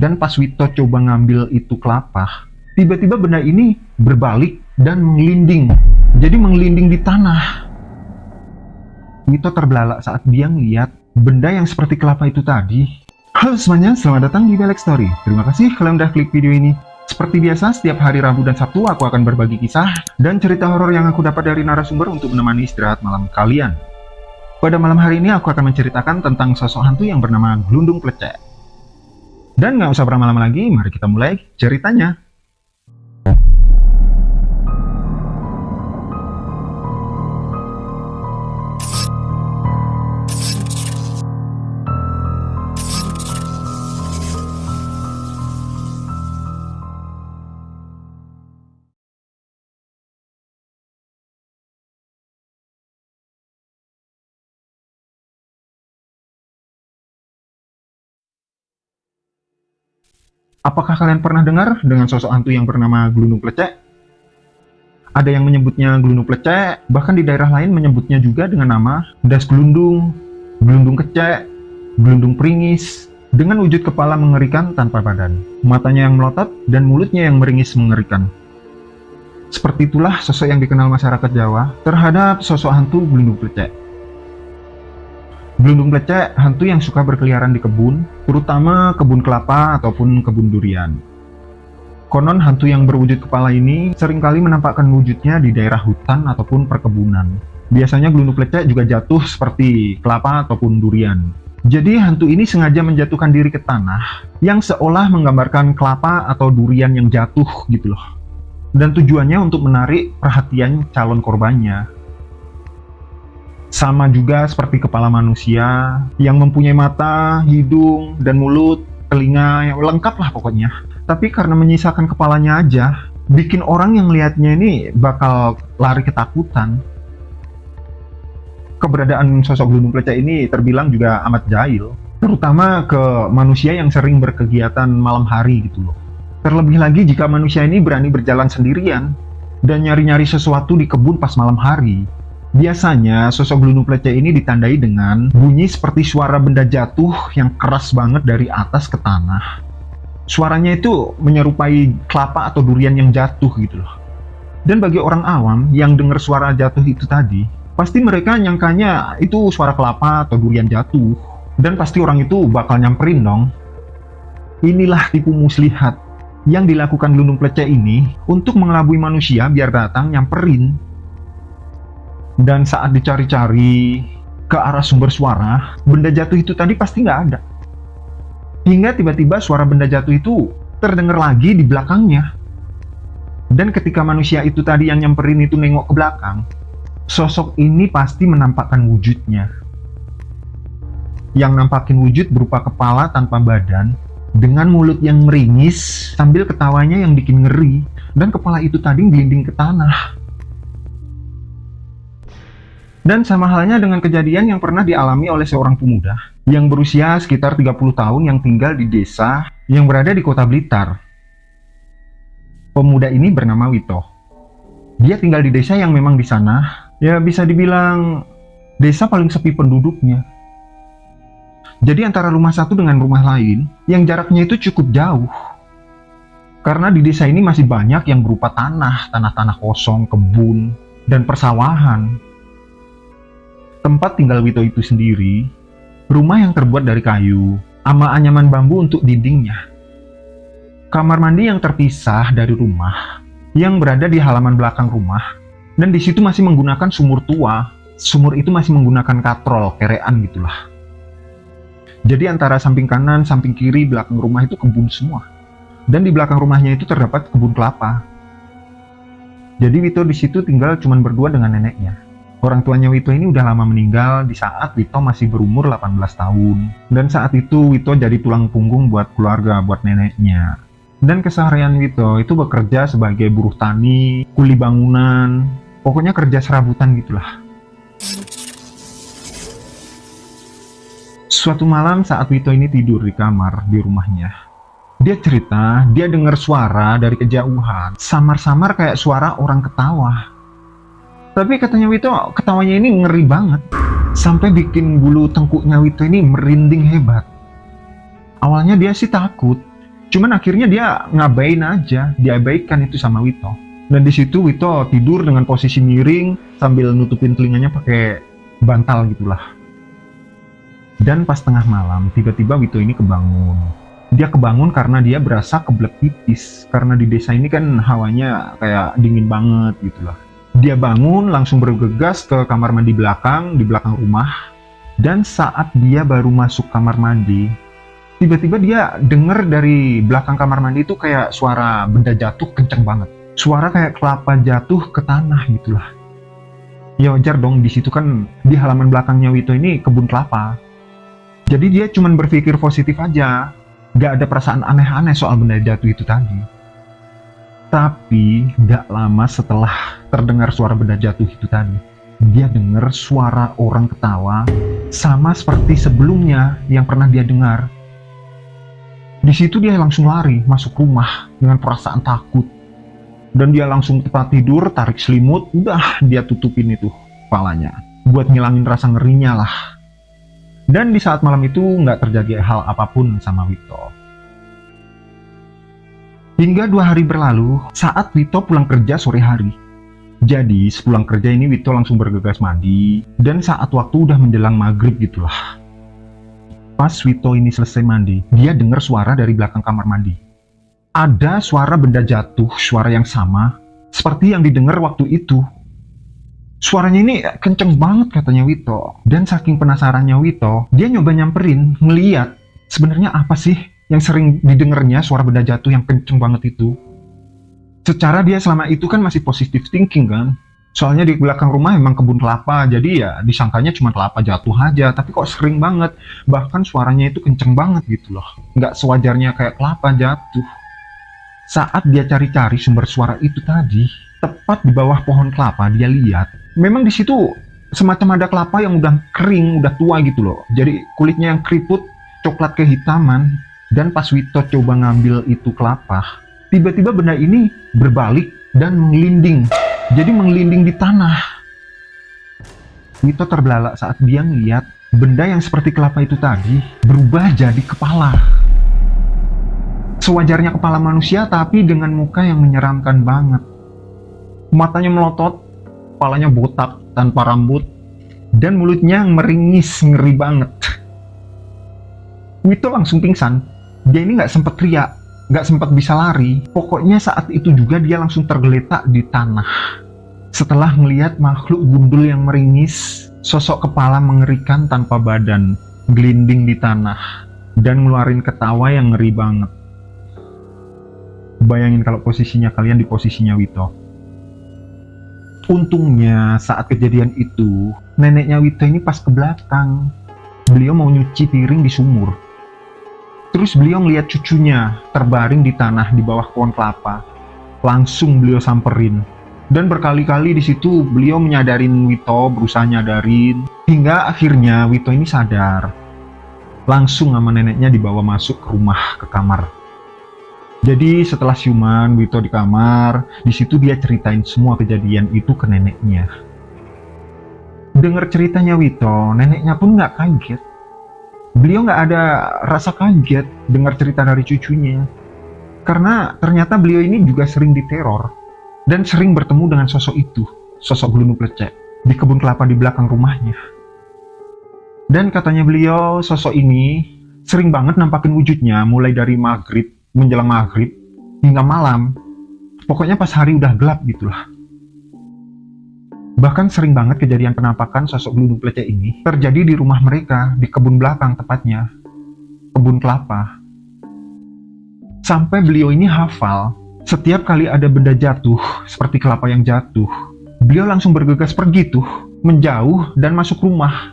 Dan pas Wito coba ngambil itu kelapa, tiba-tiba benda ini berbalik dan mengelinding. Jadi mengelinding di tanah. Wito terbelalak saat dia ngeliat benda yang seperti kelapa itu tadi. Halo semuanya, selamat datang di Belek Story. Terima kasih kalian udah klik video ini. Seperti biasa, setiap hari Rabu dan Sabtu aku akan berbagi kisah dan cerita horor yang aku dapat dari narasumber untuk menemani istirahat malam kalian. Pada malam hari ini aku akan menceritakan tentang sosok hantu yang bernama Glundung Plecek. Dan nggak usah berlama-lama lagi, mari kita mulai ceritanya. Apakah kalian pernah dengar dengan sosok hantu yang bernama Glundung Plecek? Ada yang menyebutnya Glundung Plecek, bahkan di daerah lain menyebutnya juga dengan nama Das Glundung, Glundung Kecek, Glundung Pringis, dengan wujud kepala mengerikan tanpa badan, matanya yang melotot, dan mulutnya yang meringis mengerikan. Seperti itulah sosok yang dikenal masyarakat Jawa terhadap sosok hantu Glundung Plecek. Glundung Plecek hantu yang suka berkeliaran di kebun, terutama kebun kelapa ataupun kebun durian. Konon hantu yang berwujud kepala ini seringkali menampakkan wujudnya di daerah hutan ataupun perkebunan. Biasanya Glundung Plecek juga jatuh seperti kelapa ataupun durian. Jadi hantu ini sengaja menjatuhkan diri ke tanah yang seolah menggambarkan kelapa atau durian yang jatuh gitu loh. Dan tujuannya untuk menarik perhatian calon korbannya. Sama juga seperti kepala manusia yang mempunyai mata, hidung, dan mulut, telinga yang lengkap lah pokoknya. Tapi karena menyisakan kepalanya aja, bikin orang yang lihatnya ini bakal lari ketakutan. Keberadaan sosok Glundung Plecek ini terbilang juga amat jahil, terutama ke manusia yang sering berkegiatan malam hari gitu loh. Terlebih lagi jika manusia ini berani berjalan sendirian dan nyari-nyari sesuatu di kebun pas malam hari. Biasanya sosok Glundung Plecek ini ditandai dengan bunyi seperti suara benda jatuh yang keras banget dari atas ke tanah. Suaranya itu menyerupai kelapa atau durian yang jatuh gitu loh. Dan bagi orang awam yang dengar suara jatuh itu tadi, pasti mereka nyangkanya itu suara kelapa atau durian jatuh. Dan pasti orang itu bakal nyamperin dong. Inilah tipu muslihat yang dilakukan Glundung Plecek ini untuk mengelabui manusia biar datang nyamperin. Dan saat dicari-cari ke arah sumber suara, benda jatuh itu tadi pasti nggak ada. Hingga tiba-tiba suara benda jatuh itu terdengar lagi di belakangnya. Dan ketika manusia itu tadi yang nyamperin itu nengok ke belakang, sosok ini pasti menampakkan wujudnya. Yang nampakin wujud berupa kepala tanpa badan, dengan mulut yang meringis, sambil ketawanya yang bikin ngeri, dan kepala itu tadi gelinding ke tanah. Dan sama halnya dengan kejadian yang pernah dialami oleh seorang pemuda yang berusia sekitar 30 tahun yang tinggal di desa yang berada di kota Blitar. Pemuda ini bernama Wito. Dia tinggal di desa yang memang di sana, ya bisa dibilang desa paling sepi penduduknya. Jadi antara rumah satu dengan rumah lain, yang jaraknya itu cukup jauh. Karena di desa ini masih banyak yang berupa tanah kosong, kebun, dan persawahan. Tempat tinggal Wito itu sendiri, rumah yang terbuat dari kayu, sama anyaman bambu untuk dindingnya. Kamar mandi yang terpisah dari rumah, yang berada di halaman belakang rumah, dan di situ masih menggunakan sumur tua. Sumur itu masih menggunakan katrol, kerean gitulah. Jadi antara samping kanan, samping kiri, belakang rumah itu kebun semua. Dan di belakang rumahnya itu terdapat kebun kelapa. Jadi Wito di situ tinggal cuma berdua dengan neneknya. Orang tuanya Wito ini udah lama meninggal di saat Wito masih berumur 18 tahun. Dan saat itu Wito jadi tulang punggung buat keluarga, buat neneknya. Dan keseharian Wito itu bekerja sebagai buruh tani, kuli bangunan, pokoknya kerja serabutan gitulah. Suatu malam saat Wito ini tidur di kamar di rumahnya, dia cerita dia dengar suara dari kejauhan, samar-samar kayak suara orang ketawa. Tapi katanya Wito, ketawanya ini ngeri banget. Sampai bikin bulu tengkuknya Wito ini merinding hebat. Awalnya dia sih takut. Cuman akhirnya dia ngabain aja, diabaikan itu sama Wito. Dan di situ Wito tidur dengan posisi miring sambil nutupin telinganya pakai bantal gitulah. Dan pas tengah malam, tiba-tiba Wito ini kebangun. Dia kebangun karena dia berasa kebelet pipis. Karena di desa ini kan hawanya kayak dingin banget gitulah. Dia bangun, langsung bergegas ke kamar mandi belakang, di belakang rumah. Dan saat dia baru masuk kamar mandi, tiba-tiba dia dengar dari belakang kamar mandi itu kayak suara benda jatuh kenceng banget. Suara kayak kelapa jatuh ke tanah gitulah. Ya wajar dong, di situ kan di halaman belakangnya Wito ini kebun kelapa. Jadi dia cuman berpikir positif aja, gak ada perasaan aneh-aneh soal benda jatuh itu tadi. Tapi gak lama setelah terdengar suara benda jatuh itu tadi, dia dengar suara orang ketawa sama seperti sebelumnya yang pernah dia dengar. Di situ dia langsung lari masuk rumah dengan perasaan takut. Dan dia langsung tempat tidur, tarik selimut, udah dia tutupin itu kepalanya buat ngilangin rasa ngerinya lah. Dan di saat malam itu nggak terjadi hal apapun sama Wito. Hingga 2 hari berlalu saat Wito pulang kerja sore hari. Jadi sepulang kerja ini Wito langsung bergegas mandi. Dan saat waktu udah menjelang maghrib gitulah. Pas Wito ini selesai mandi, dia dengar suara dari belakang kamar mandi. Ada suara benda jatuh, suara yang sama seperti yang didengar waktu itu. Suaranya ini kenceng banget katanya Wito. Dan saking penasarannya Wito, dia nyoba nyamperin, ngeliat sebenarnya apa sih yang sering didengarnya suara benda jatuh yang kenceng banget itu. Secara dia selama itu kan masih positive thinking kan. Soalnya di belakang rumah emang kebun kelapa, jadi ya disangkanya cuma kelapa jatuh aja. Tapi kok sering banget, bahkan suaranya itu kenceng banget gitu loh. Nggak sewajarnya kayak kelapa jatuh. Saat dia cari-cari sumber suara itu tadi, tepat di bawah pohon kelapa dia lihat, memang di situ semacam ada kelapa yang udah kering, udah tua gitu loh. Jadi kulitnya yang keriput, coklat kehitaman. Dan pas Wito coba ngambil itu kelapa, tiba-tiba benda ini berbalik dan mengelinding. Jadi mengelinding di tanah. Wito terbelalak saat dia ngeliat benda yang seperti kelapa itu tadi berubah jadi kepala. Sewajarnya kepala manusia tapi dengan muka yang menyeramkan banget. Matanya melotot, kepalanya botak tanpa rambut, dan mulutnya meringis ngeri banget. Wito langsung pingsan. Dia ini nggak sempat teriak, nggak sempat bisa lari. Pokoknya saat itu juga dia langsung tergeletak di tanah. Setelah melihat makhluk gundul yang meringis, sosok kepala mengerikan tanpa badan, gelinding di tanah, dan ngeluarin ketawa yang ngeri banget. Bayangin kalau posisinya kalian di posisinya Wito. Untungnya saat kejadian itu, neneknya Wito ini pas ke belakang. Beliau mau nyuci piring di sumur. Terus beliau ngeliat cucunya terbaring di tanah di bawah pohon kelapa. Langsung beliau samperin. Dan berkali-kali di situ beliau menyadarin Wito, berusaha nyadarin. Hingga akhirnya Wito ini sadar. Langsung sama neneknya dibawa masuk ke rumah, ke kamar. Jadi setelah siuman, Wito di kamar. Di situ dia ceritain semua kejadian itu ke neneknya. Dengar ceritanya Wito, neneknya pun nggak kaget. Beliau nggak ada rasa kaget dengar cerita dari cucunya. Karena ternyata beliau ini juga sering diteror. Dan sering bertemu dengan sosok itu, sosok gelundung plecek, di kebun kelapa di belakang rumahnya. Dan katanya beliau, sosok ini sering banget nampakin wujudnya mulai dari maghrib, menjelang maghrib, hingga malam. Pokoknya pas hari udah gelap gitulah. Bahkan sering banget kejadian penampakan sosok gelundung plecek ini terjadi di rumah mereka, di kebun belakang tepatnya, kebun kelapa. Sampai beliau ini hafal, setiap kali ada benda jatuh, seperti kelapa yang jatuh, beliau langsung bergegas pergi tuh, menjauh dan masuk rumah.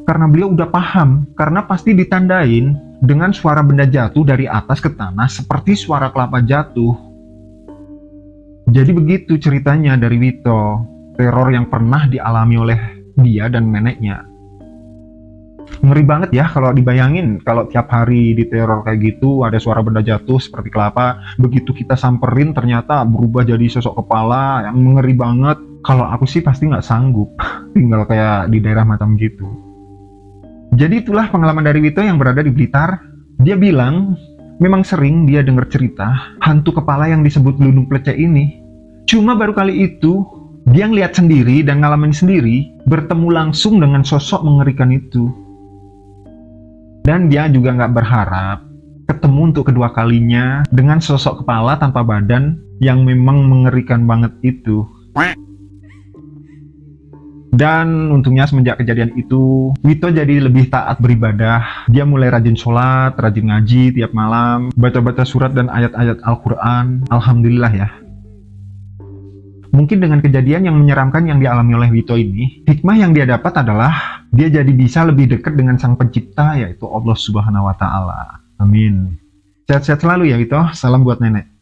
Karena beliau udah paham, karena pasti ditandain dengan suara benda jatuh dari atas ke tanah seperti suara kelapa jatuh. Jadi begitu ceritanya dari Wito, teror yang pernah dialami oleh dia dan neneknya. Ngeri banget ya kalau dibayangin, kalau tiap hari diteror kayak gitu, ada suara benda jatuh seperti kelapa, begitu kita samperin ternyata berubah jadi sosok kepala yang ngeri banget. Kalau aku sih pasti nggak sanggup tinggal kayak di daerah macam gitu. Jadi itulah pengalaman dari Wito yang berada di Blitar. Dia bilang, memang sering dia dengar cerita hantu kepala yang disebut Lundung Plecek ini. Cuma baru kali itu, dia ngeliat sendiri dan ngalamin sendiri, bertemu langsung dengan sosok mengerikan itu. Dan dia juga nggak berharap ketemu untuk kedua kalinya dengan sosok kepala tanpa badan yang memang mengerikan banget itu. Dan untungnya semenjak kejadian itu, Wito jadi lebih taat beribadah. Dia mulai rajin sholat, rajin ngaji tiap malam, baca-baca surat dan ayat-ayat Al-Quran. Alhamdulillah ya. Mungkin dengan kejadian yang menyeramkan yang dialami oleh Wito ini, hikmah yang dia dapat adalah dia jadi bisa lebih dekat dengan Sang Pencipta, yaitu Allah Subhanahu wa Ta'ala. Amin. Sehat-sehat selalu ya Wito. Salam buat nenek.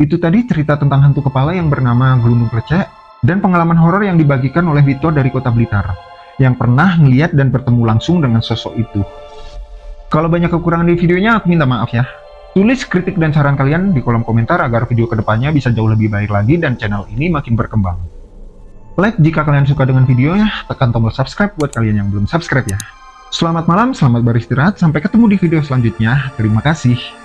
Itu tadi cerita tentang hantu kepala yang bernama Glundung Plecek dan pengalaman horor yang dibagikan oleh Wito dari Kota Blitar yang pernah ngeliat dan bertemu langsung dengan sosok itu. Kalau banyak kekurangan di videonya, aku minta maaf ya. Tulis kritik dan saran kalian di kolom komentar agar video kedepannya bisa jauh lebih baik lagi dan channel ini makin berkembang. Like jika kalian suka dengan videonya, tekan tombol subscribe buat kalian yang belum subscribe ya. Selamat malam, selamat beristirahat, sampai ketemu di video selanjutnya. Terima kasih.